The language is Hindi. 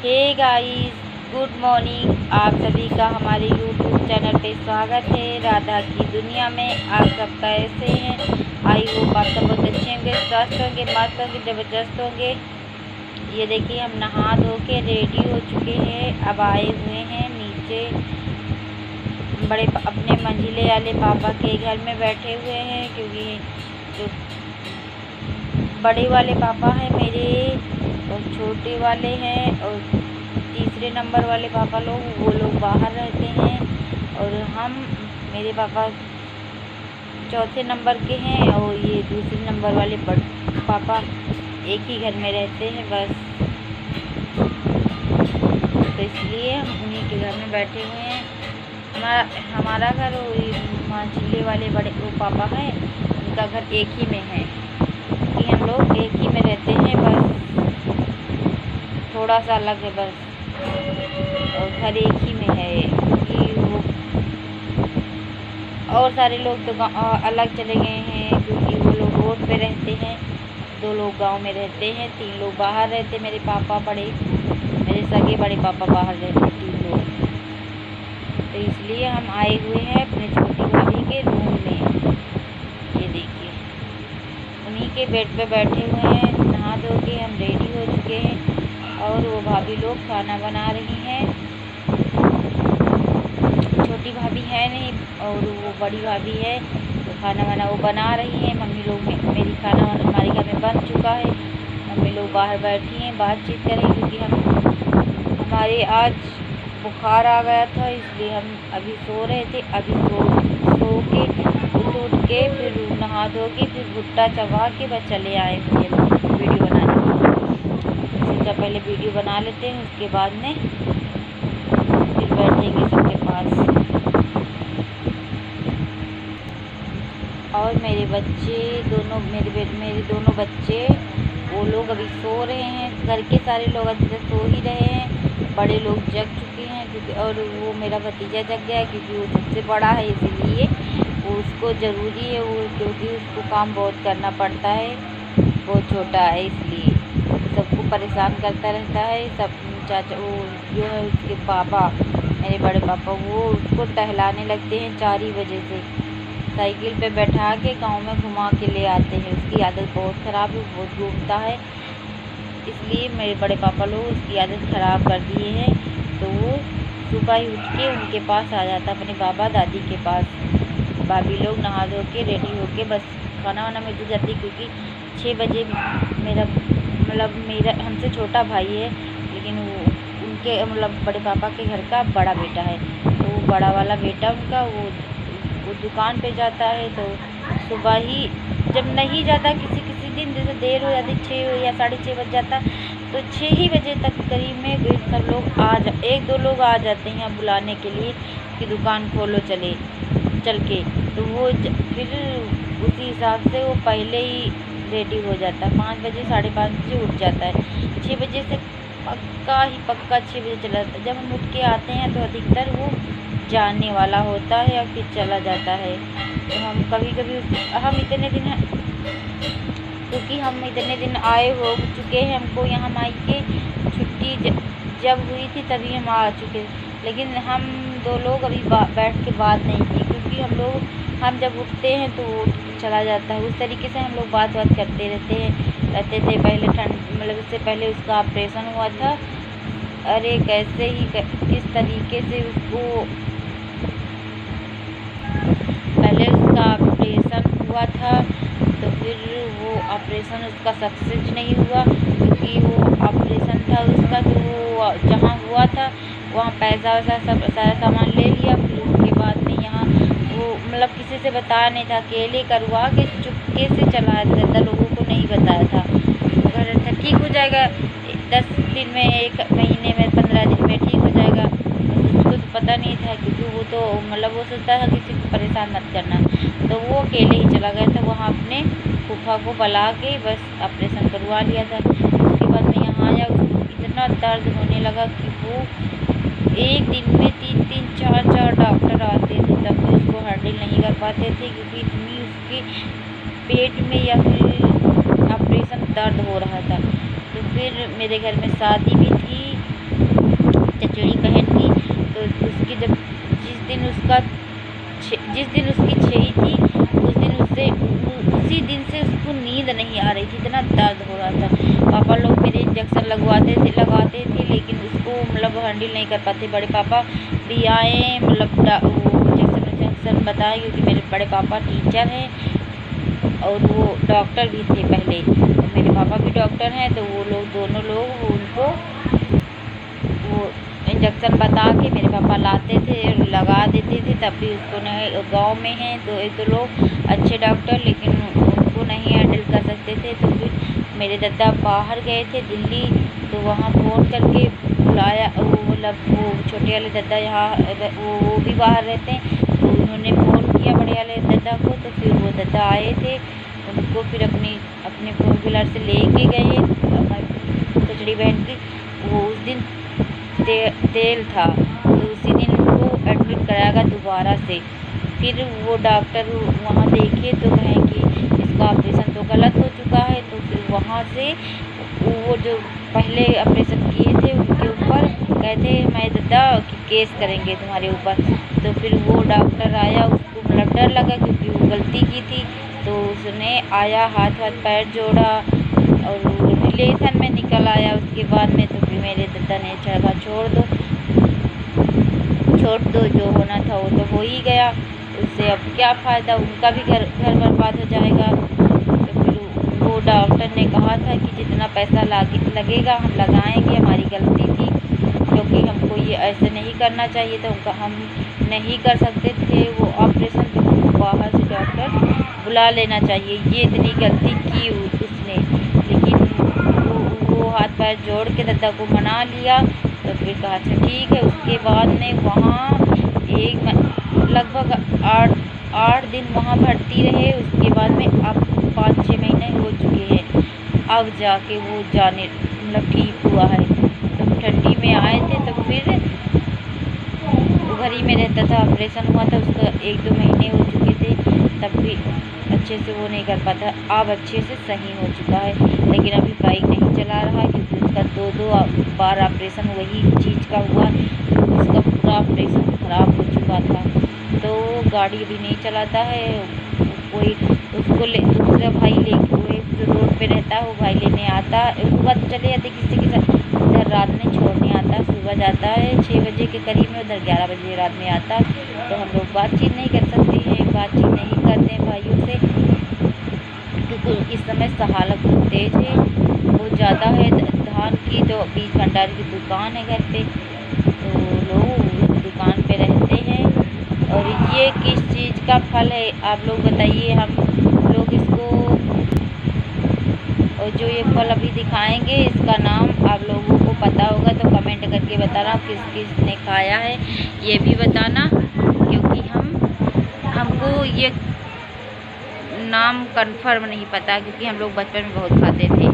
Hey guys, good morning. आप सभी का हमारे यूट्यूब चैनल पे स्वागत है। राधा की दुनिया में आप सब कैसे हैं? आई होप आप सब बहुत अच्छे होंगे, स्वस्थ होंगे, मस्त होंगे, ज़बरदस्त होंगे। ये देखिए, हम नहा धो के रेडी हो चुके हैं। अब आए हुए हैं नीचे अपने मंझिले वाले पापा के घर में बैठे हुए हैं, क्योंकि जो बड़े वाले पापा हैं मेरे और छोटे वाले हैं और तीसरे नंबर वाले पापा लोग, वो लोग बाहर रहते हैं। और मेरे पापा चौथे नंबर के हैं और ये दूसरे नंबर वाले पापा एक ही घर में रहते हैं बस। तो इसलिए हम उन्हीं के घर में बैठे हुए हैं। हमारा घर मंझिले वाले बड़े वो पापा हैं, उनका घर एक ही में है, कि हम लोग एक ही में रहते हैं बस, थोड़ा सा अलग है बस, और घर एक ही में है। क्योंकि वो और सारे लोग तो अलग चले गए हैं, क्योंकि वो लोग रोड पे रहते हैं। 2 लोग गांव में रहते हैं, 3 लोग बाहर रहते। मेरे सगे बड़े पापा बाहर रहते 3 लोग। तो इसलिए हम आए हुए हैं अपने छोटी भाभी के रूम में। ये देखिए, उन्हीं के बेड पे बैठे हुए हैं। नहा धो के हम रेडी हो चुके हैं और वो भाभी लोग खाना बना रही हैं। छोटी भाभी है नहीं और वो बड़ी भाभी है, तो खाना वो बना रही है। मम्मी लोग मेरी खाना हमारे घर में बन चुका है। मम्मी लोग बाहर बैठी हैं, बातचीत करें, क्योंकि हमारे आज बुखार आ गया था, इसलिए हम अभी सो रहे थे। अभी सो के उठ के फिर नहा धो के फिर भुट्टा चबा के बस चले आए हुए वीडियो बनाने के लिए। सोचा पहले वीडियो बना लेते हैं, उसके बाद में फिर बैठेंगे सबके पास। और मेरे दोनों बच्चे वो लोग अभी सो रहे हैं। घर के सारे लोग अच्छे से सो ही रहे हैं, बड़े लोग जग चुके हैं क्योंकि, और वो मेरा भतीजा जग गया क्योंकि वो सबसे बड़ा है, इसीलिए उसको ज़रूरी है वो, क्योंकि उसको काम बहुत करना पड़ता है, बहुत छोटा है इसलिए सबको परेशान करता रहता है। सब चाचा वो जो है उसके पापा, मेरे बड़े पापा, वो उसको टहलाने लगते हैं 4 ही बजे से, साइकिल पे बैठा के गांव में घुमा के ले आते हैं। उसकी आदत बहुत ख़राब है, बहुत घूमता है, इसलिए मेरे बड़े पापा लोग उसकी आदत ख़राब कर दिए हैं। तो वो सुबह ही उठ के उनके पास आ जाता, अपने बाबा दादी के पास। भाभी लोग नहा धो के रेडी होके बस खाना वाना में जुट जाती, क्योंकि 6 बजे मेरा हमसे छोटा भाई है, लेकिन वो उनके बड़े पापा के घर का बड़ा बेटा है। तो वो बड़ा वाला बेटा उनका वो दुकान पे जाता है। तो सुबह ही जब नहीं जाता, किसी दिन जैसे देर हो जाती, 6 या 6:30 बज जाता, तो 6 ही बजे तक करीब में सब लोग 1-2 लोग आ जाते हैं बुलाने के लिए कि दुकान खोलो चल के। तो वो फिर उसी हिसाब से वो पहले ही रेडी हो जाता है। 5 बजे 5:30 बजे उठ जाता है। 6 बजे से पक्का 6 बजे चला जाता है। जब हम उठ के आते हैं तो अधिकतर वो जाने वाला होता है या फिर चला जाता है। तो हम कभी क्योंकि हम इतने दिन आए हो चुके हैं, हमको यहाँ मायके छुट्टी जब हुई थी तभी हम आ चुके, लेकिन हम 2 लोग अभी बैठ के बात नहीं की, क्योंकि हम जब उठते हैं तो वो चला जाता है। उस तरीके से हम लोग बात करते रहते थे। पहले इससे पहले उसका ऑपरेशन हुआ था। अरे कैसे ही किस तरीके से उसको पहले उसका ऑपरेशन हुआ था, तो फिर वो ऑपरेशन उसका सक्सेस नहीं हुआ, क्योंकि वो ऑपरेशन था उसका, तो वो जहाँ हुआ था वहाँ पैसा वैसा सब सारा सामान ले लिया। फिर उसके बाद में यहाँ वो किसी से बताया नहीं था, अकेले करवा के चुपके से चला देता, लोगों को नहीं बताया था। अगर अच्छा ठीक हो जाएगा 10 दिन में, 1 महीने में, 15 दिन में ठीक हो जाएगा, उसको तो पता नहीं था, क्योंकि वो तो वो सोचता था किसी को परेशान मत करना। तो वो अकेले ही चला गया था, वहाँ अपने फूफा को बुला के बस ऑपरेशन करवा लिया था। उसके बाद में यहाँ आया, उसको इतना दर्द होने लगा कि वो एक दिन में 3-3, 4-4 डॉक्टर आते थे, तब भी उसको हैंडल नहीं कर पाते थे, क्योंकि इतनी उसके पेट में या फिर ऑपरेशन दर्द हो रहा था। तो फिर मेरे घर में शादी भी थी, तो उसकी जब जिस दिन उसकी 6 थी, उसी दिन से उसको नींद नहीं आ रही थी, इतना दर्द हो रहा था। पापा लोग मेरे इंजेक्शन लगाते थे, लेकिन उसको मतलब हैंडल नहीं कर पाते। बड़े पापा भी आए, मतलब वो इंजेक्शन बताए, क्योंकि मेरे बड़े पापा टीचर हैं और वो डॉक्टर भी थे पहले। तो मेरे पापा भी डॉक्टर हैं, तो वो लोग दोनों लोग उनको वो इंजेक्शन बता के मेरे पापा लाते थे और लगा देते थे। तब भी उसको नहीं, गांव में हैं तो एक दो लोग अच्छे डॉक्टर, लेकिन उनको नहीं हैंडल कर सकते थे। तो फिर मेरे दादा बाहर गए थे दिल्ली, तो वहाँ फ़ोन करके बुलाया। वो छोटे वाले दादा यहाँ वो भी बाहर रहते हैं, तो उन्होंने फ़ोन किया बड़े वाले दादा को। तो फिर वो दादा आए थे, उनको फिर अपने 4 व्हीलर से लेके गए हमारी खिचड़ी बहन की। वो उस दिन तेल था, तो उसी दिन उनको एडमिट कराया दोबारा से। फिर वो डॉक्टर वहाँ देखे तो कहें कि इसका ऑपरेशन तो गलत हो चुका है। तो फिर वहाँ से वो जो पहले ऑपरेशन किए थे उनके ऊपर कहते मैं दादा कि केस करेंगे तुम्हारे ऊपर। तो फिर वो डॉक्टर आया, उसको मतलब डर लगा क्योंकि वो गलती की थी। तो उसने आया, हाथ पैर जोड़ा और रिलेशन में निकल आया उसके बाद में। तो फिर मेरे दादा ने कहा छोड़ दो, जो होना था वो तो हो ही गया, उससे अब क्या फ़ायदा, उनका भी घर बर्बाद हो जाएगा। तो फिर वो डॉक्टर ने कहा था कि जितना पैसा लगेगा हम लगाएंगे, हमारी गलती थी क्योंकि हमको ये ऐसे नहीं करना चाहिए था, हम नहीं कर सकते थे वो ऑपरेशन। तो बाहर से डॉक्टर बुला लेना चाहिए, ये इतनी गलती की उसने। लेकिन वो हाथ पैर जोड़ के दादा को मना लिया। तो फिर कहा अच्छा ठीक है। उसके बाद में वहाँ लगभग 8 दिन वहाँ भर्ती रहे। उसके बाद में अब 5-6 महीने हो चुके हैं, अब जाके वो जाने मतलब ठीक हुआ है। तो ठंडी में आए थे, तो फिर वो घर ही में रहता था, ऑपरेशन हुआ था उसका 1-2 महीने हो चुके थे, तब भी अच्छे से वो नहीं कर पाता। अब अच्छे से सही हो चुका है, लेकिन अभी बाइक नहीं चला रहा क्योंकि उसका 2 बार ऑपरेशन वही चीज़ का हुआ, उसका पूरा ऑपरेशन ख़राब हो चुका था। तो गाड़ी अभी नहीं चलाता है। कोई उसको दूसरा भाई वो एक जो रोड पे रहता है वो भाई लेने आता है। सुबह तो चले जाते किसी के साथ, उधर रात में छोड़ने आता है। सुबह जाता है 6 बजे के करीब में, उधर 11 बजे रात में आता है। तो हम लोग बातचीत नहीं कर सकते हैं, बातचीत नहीं करते हैं भाइयों से, क्योंकि इस समय हालत बहुत तेज़ है, बहुत ज़्यादा है धान की। तो बीज भंडार की दुकान है घर पे, तो लोग उस दुकान पे रहते हैं। और ये किस चीज़ का फल है आप लोग बताइए। हम लोग इसको, और जो ये फल अभी दिखाएंगे इसका नाम आप लोगों को पता होगा तो कमेंट करके बताना किस किस ने खाया है, ये भी बताना, क्योंकि हमको ये नाम कंफर्म नहीं पता, क्योंकि हम लोग बचपन में बहुत खाते थे।